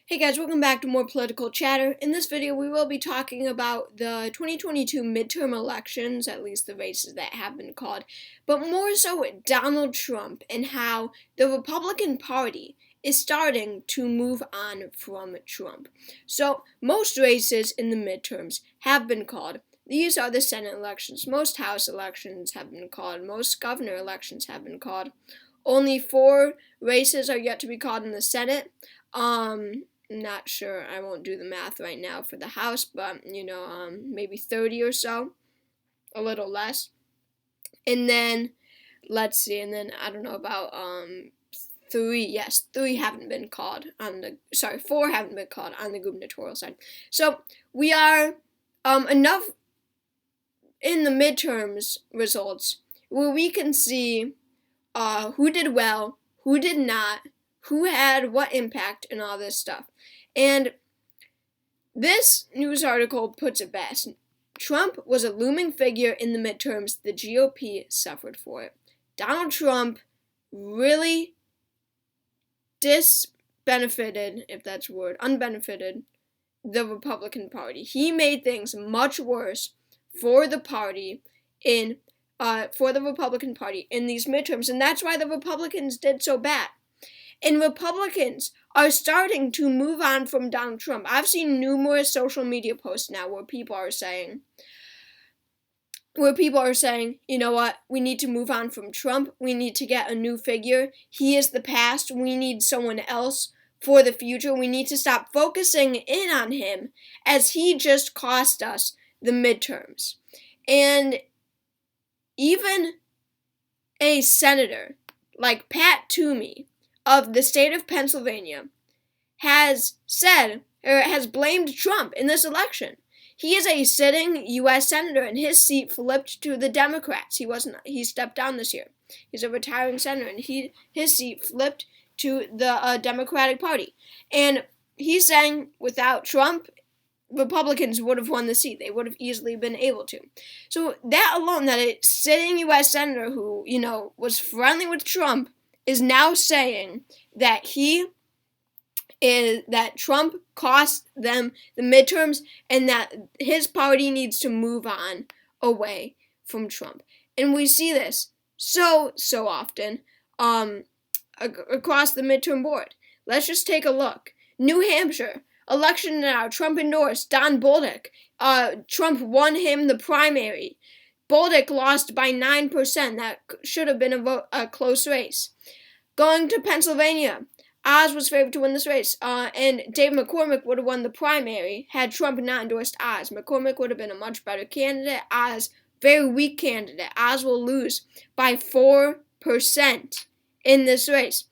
Hey guys, welcome back to more political chatter. In this video, we will be talking about the 2022 midterm elections, at least the races that have been called, but more so Donald Trump and how the Republican Party is starting to move on from Trump. So, most races in the midterms have been called. These are the Senate elections. Most House elections have been called. Most governor elections have been called. Only 4 races are yet to be called in the Senate. Not sure. I won't do the math right now for the House, but maybe 30 or so, a little less. And then let's see. And then I don't know about 3. Yes, 3 haven't been called on the. Sorry, 4 haven't been called on the gubernatorial side. So we are enough in the midterms results where we can see who did well, who did not, who had what impact, and all this stuff. And this news article puts it best. Trump was a looming figure in the midterms. The GOP suffered for it. Donald Trump really disbenefited, if that's a word, unbenefited the Republican Party. He made things much worse for the party for the Republican Party in these midterms, and that's why the Republicans did so bad. And Republicans are starting to move on from Donald Trump. I've seen numerous social media posts now where people are saying, you know what, we need to move on from Trump. We need to get a new figure. He is the past. We need someone else for the future. We need to stop focusing in on him as he just cost us the midterms. And even a senator like Pat Toomey of the state of Pennsylvania has blamed Trump in this election. He is a sitting U.S. senator, and his seat flipped to the Democrats. He stepped down this year. He's a retiring senator, and his seat flipped to the Democratic Party. And he's saying without Trump, Republicans would have won the seat. They would have easily been able to. So that alone, that a sitting U.S. senator who, was friendly with Trump is now saying that that Trump cost them the midterms and that his party needs to move on away from Trump. And we see this so often across the midterm board. Let's just take a look. New Hampshire, election now, Trump endorsed Don Bolduc. Trump won him the primary. Bolduc lost by 9%. That should have been a close race. Going to Pennsylvania, Oz was favored to win this race, and Dave McCormick would have won the primary had Trump not endorsed Oz. McCormick would have been a much better candidate. Oz, very weak candidate. Oz will lose by 4% in this race.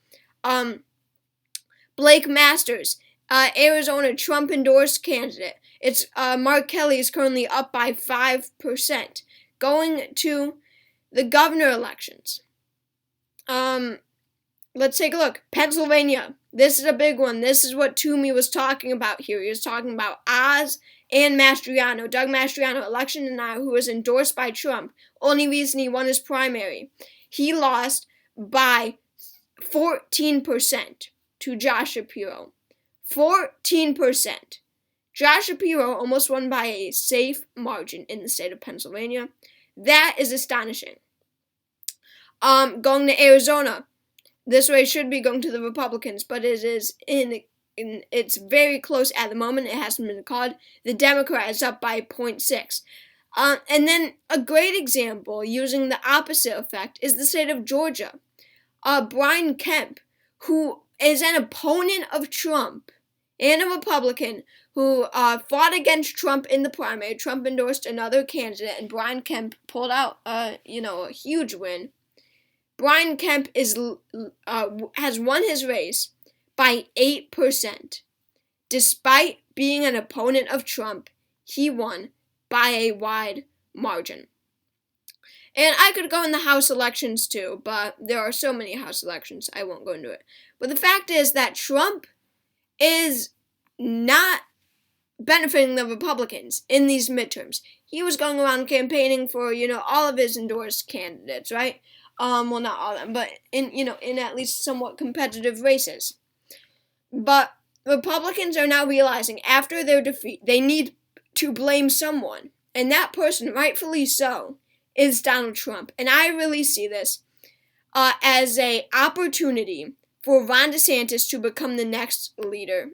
Blake Masters, Arizona Trump-endorsed candidate. It's Mark Kelly is currently up by 5%. Going to the governor elections. Let's take a look. Pennsylvania. This is a big one. This is what Toomey was talking about here. He was talking about Oz and Mastriano. Doug Mastriano, election denier, who was endorsed by Trump. Only reason he won his primary. He lost by 14% to Josh Shapiro. 14%. Josh Shapiro almost won by a safe margin in the state of Pennsylvania. That is astonishing. Going to Arizona. This race should be going to the Republicans, but it is it's very close at the moment. It hasn't been called. The Democrat is up by 0.6. And then a great example using the opposite effect is the state of Georgia. Brian Kemp, who is an opponent of Trump and a Republican who fought against Trump in the primary. Trump endorsed another candidate, and Brian Kemp pulled out a huge win. Brian Kemp has won his race by 8%. Despite being an opponent of Trump, he won by a wide margin. And I could go in the House elections too, but there are so many House elections, I won't go into it. But the fact is that Trump is not benefiting the Republicans in these midterms. He was going around campaigning for, all of his endorsed candidates, right? Well, not all of them, but in at least somewhat competitive races. But Republicans are now realizing after their defeat they need to blame someone, and that person, rightfully so, is Donald Trump. And I really see this as an opportunity for Ron DeSantis to become the next leader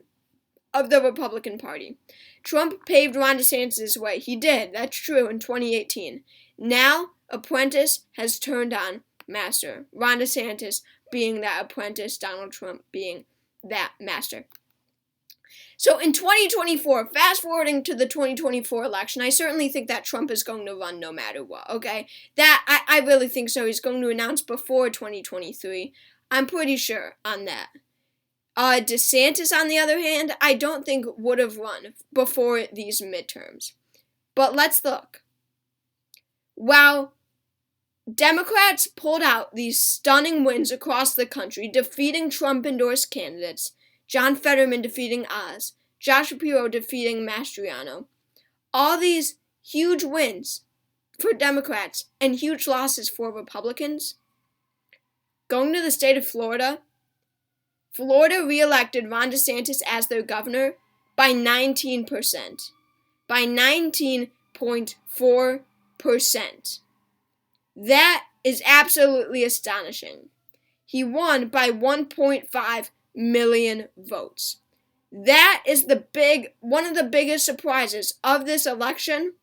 of the Republican Party. Trump paved Ron DeSantis' way. He did. That's true in 2018. Now, apprentice has turned on master. Ron DeSantis being that apprentice, Donald Trump being that master. So in 2024, fast forwarding to the 2024 election, I certainly think that Trump is going to run no matter what, okay? That, I really think so. He's going to announce before 2023. I'm pretty sure on that. DeSantis, on the other hand, I don't think would have run before these midterms. But let's look. While Democrats pulled out these stunning wins across the country, defeating Trump-endorsed candidates, John Fetterman defeating Oz, Josh Shapiro defeating Mastriano, all these huge wins for Democrats and huge losses for Republicans. Going to the state of Florida, Florida reelected Ron DeSantis as their governor by 19%. By 19.4%. That is absolutely astonishing. He won by 1.5 million votes. That is one of the biggest surprises of this election.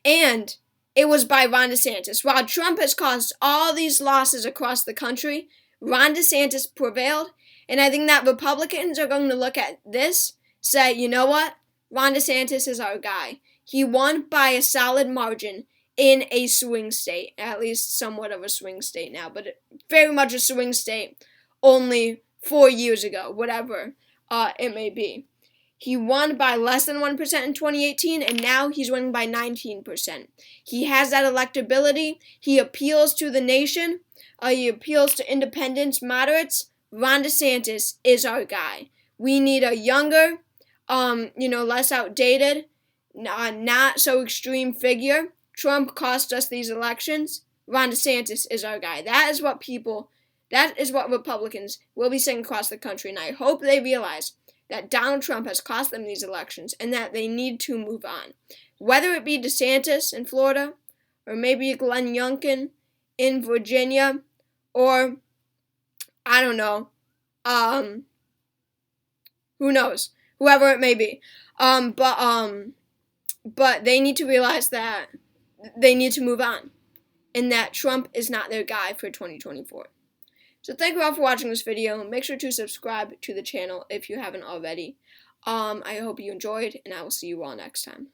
And it was by Ron DeSantis. While Trump has caused all these losses across the country, Ron DeSantis prevailed, and I think that Republicans are going to look at this, say, you know what? Ron DeSantis is our guy. He won by a solid margin in a swing state, at least somewhat of a swing state now, but very much a swing state only 4 years ago, whatever it may be. He won by less than 1% in 2018, and now he's winning by 19%. He has that electability. He appeals to the nation. He appeals to independents, moderates. Ron DeSantis is our guy. We need a younger, less outdated, not so extreme figure. Trump cost us these elections. Ron DeSantis is our guy. That is what Republicans will be saying across the country, and I hope they realize that Donald Trump has cost them these elections and that they need to move on. Whether it be DeSantis in Florida, or maybe Glenn Youngkin in Virginia, or, I don't know, who knows, whoever it may be. But they need to realize that they need to move on, and that Trump is not their guy for 2024. So thank you all for watching this video. Make sure to subscribe to the channel if you haven't already. I hope you enjoyed, and I will see you all next time.